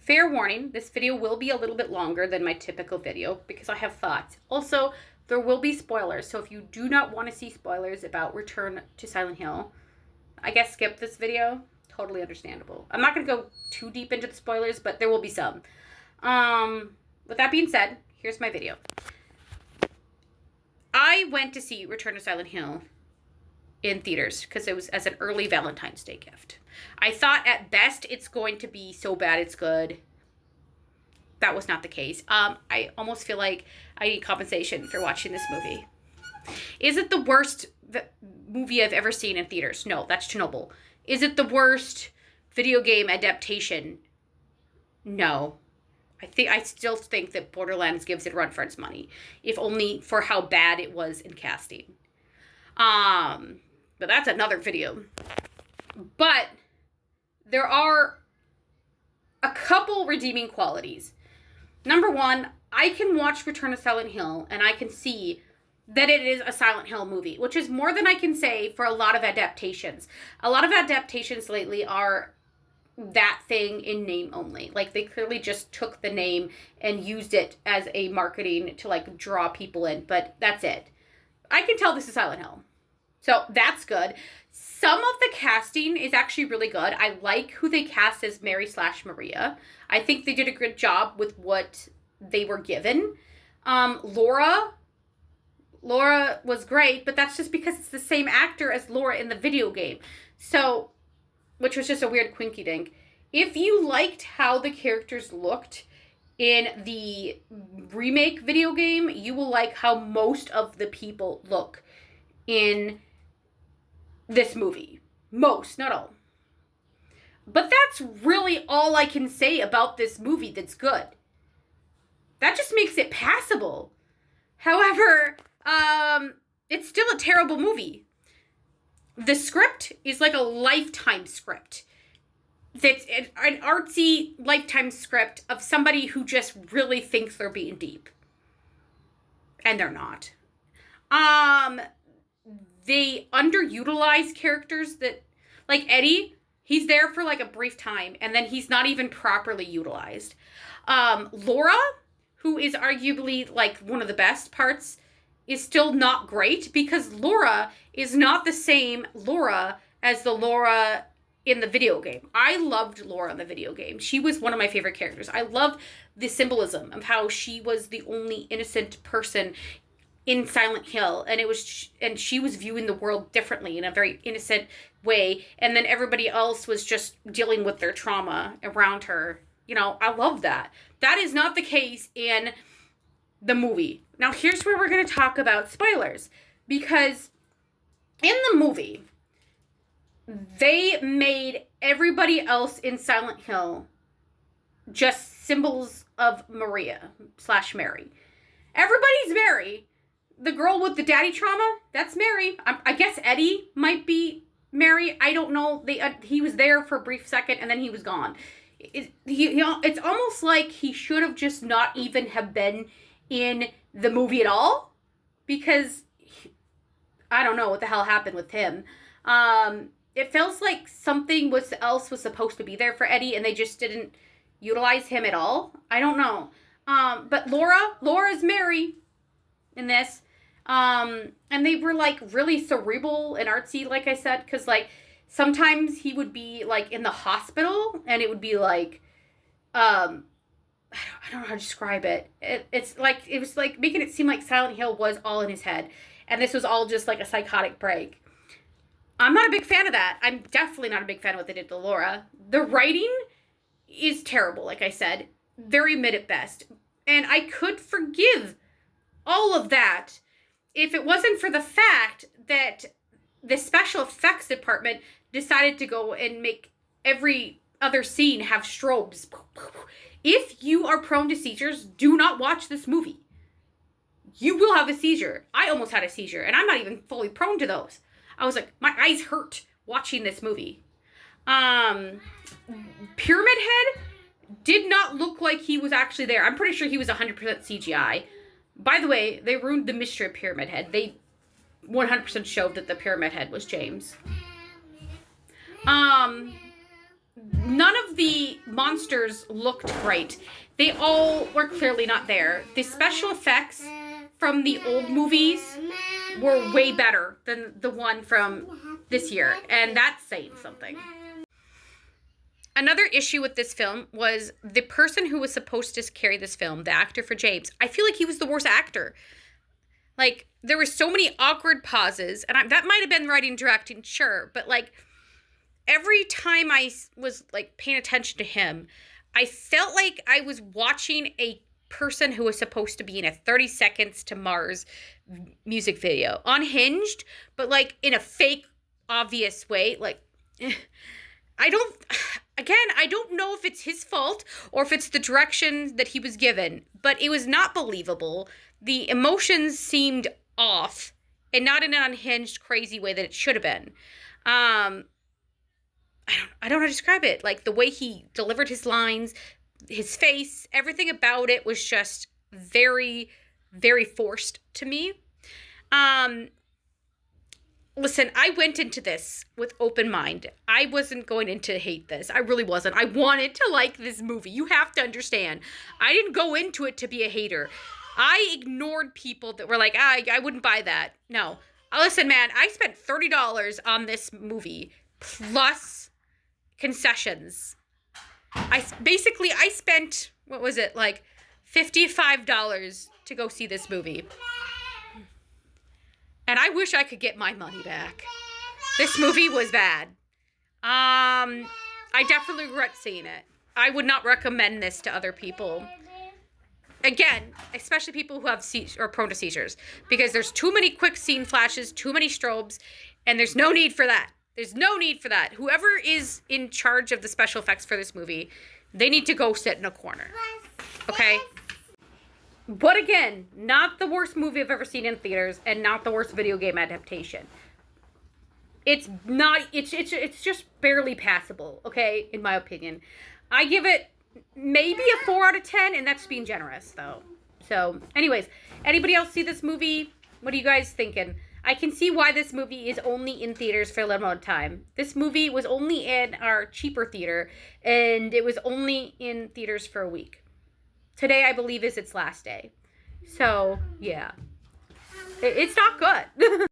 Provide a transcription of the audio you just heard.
fair warning, this video will be a little bit longer than my typical video because I have thoughts. Also, there will be spoilers, so if you do not want to see spoilers about Return to Silent Hill, I guess skip this video. Totally understandable. I'm not going to go too deep into the spoilers, but there will be some. With that being said, here's my video. I went to see Return to Silent Hill in theaters because it was as an early Valentine's Day gift. I thought at best it's going to be so bad it's good. That was not the case. I almost feel like I need compensation for watching this movie. Is it the worst movie I've ever seen in theaters? No, that's Chernobyl. Is it the worst video game adaptation? No. I still think that Borderlands gives it a run for its money, if only for how bad it was in casting. But that's another video. But there are a couple redeeming qualities. Number one, I can watch Return to Silent Hill and I can see that it is a Silent Hill movie, which is more than I can say for a lot of adaptations. A lot of adaptations lately are that thing in name only. Like, they clearly just took the name and used it as a marketing to, like, draw people in, but that's it. I can tell this is Silent Hill. So that's good. Some of the casting is actually really good. I like who they cast as Mary/Maria. I think they did a good job with what they were given. Laura was great, but that's just because it's the same actor as Laura in the video game. So, which was just a weird quinky dink. If you liked how the characters looked in the remake video game, you will like how most of the people look in this movie. Most, not all. But that's really all I can say about this movie that's good. That just makes it passable. However, it's still a terrible movie. The script is like a Lifetime script. That's an artsy Lifetime script of somebody who just really thinks they're being deep. And they're not. They underutilize characters that, like Eddie, he's there for like a brief time and then he's not even properly utilized. Laura, who is arguably like one of the best parts, is still not great because Laura is not the same Laura as the Laura in the video game. I loved Laura in the video game. She was one of my favorite characters. I love the symbolism of how she was the only innocent person in Silent Hill, and she was viewing the world differently in a very innocent way, and then everybody else was just dealing with their trauma around her. You know, I love that. That is not the case in the movie. Now, here's where we're going to talk about spoilers, because in the movie, they made everybody else in Silent Hill just symbols of Maria/Mary. Everybody's Mary. The girl with the daddy trauma, that's Mary. I guess Eddie might be Mary. I don't know. He was there for a brief second and then he was gone. It's almost like he should have just not even have been in the movie at all, because I don't know what the hell happened with him. It feels like something else was supposed to be there for Eddie and they just didn't utilize him at all. I don't know. But Laura's Mary in this. And they were like really cerebral and artsy, like I said, because like sometimes he would be like in the hospital and it would be like, I don't know how to describe it. It was like making it seem like Silent Hill was all in his head and this was all just like a psychotic break. I'm not a big fan of that. I'm definitely not a big fan of what they did to Laura. The writing is terrible, like I said. Very mid at best. And I could forgive all of that if it wasn't for the fact that the special effects department decided to go and make every other scene have strobes. If you are prone to seizures, do not watch this movie. You will have a seizure. I almost had a seizure, and I'm not even fully prone to those. I was like, my eyes hurt watching this movie. Pyramid Head did not look like he was actually there. I'm pretty sure he was 100% CGI. By the way, they ruined the mystery of Pyramid Head. They 100% showed that the Pyramid Head was James. none of the monsters looked right. They all were clearly not there. The special effects from the old movies were way better than the one from this year, and that's saying something. Another issue with this film was the person who was supposed to carry this film, the actor for James. I feel like he was the worst actor. Like, there were so many awkward pauses, and that might have been writing, directing, sure, but like, every time I was like paying attention to him, I felt like I was watching a person who was supposed to be in a 30 Seconds to Mars music video. Unhinged, but like in a fake, obvious way. Like, I don't know if it's his fault or if it's the direction that he was given, but it was not believable. The emotions seemed off and not in an unhinged, crazy way that it should have been. I don't know how to describe it. Like, the way he delivered his lines, his face, everything about it was just very, very forced to me. Listen, I went into this with open mind. I wasn't going in to hate this. I really wasn't. I wanted to like this movie. You have to understand. I didn't go into it to be a hater. I ignored people that were like, I wouldn't buy that. No. Listen, man, I spent $30 on this movie plus concessions. I spent, what was it, like $55 to go see this movie. And I wish I could get my money back. This movie was bad. I definitely regret seeing it. I would not recommend this to other people. Again, especially people who have are prone to seizures, because there's too many quick scene flashes, too many strobes, and there's no need for that. There's no need for that. Whoever is in charge of the special effects for this movie, they need to go sit in a corner. Okay? But again, not the worst movie I've ever seen in theaters, and not the worst video game adaptation. It's just barely passable, okay, in my opinion. I give it maybe a 4 out of 10, and that's being generous, though. So, anyways, anybody else see this movie? What are you guys thinking? I can see why this movie is only in theaters for a little amount of time. This movie was only in our cheaper theater, and it was only in theaters for a week. Today, I believe, is its last day. So, yeah. It's not good.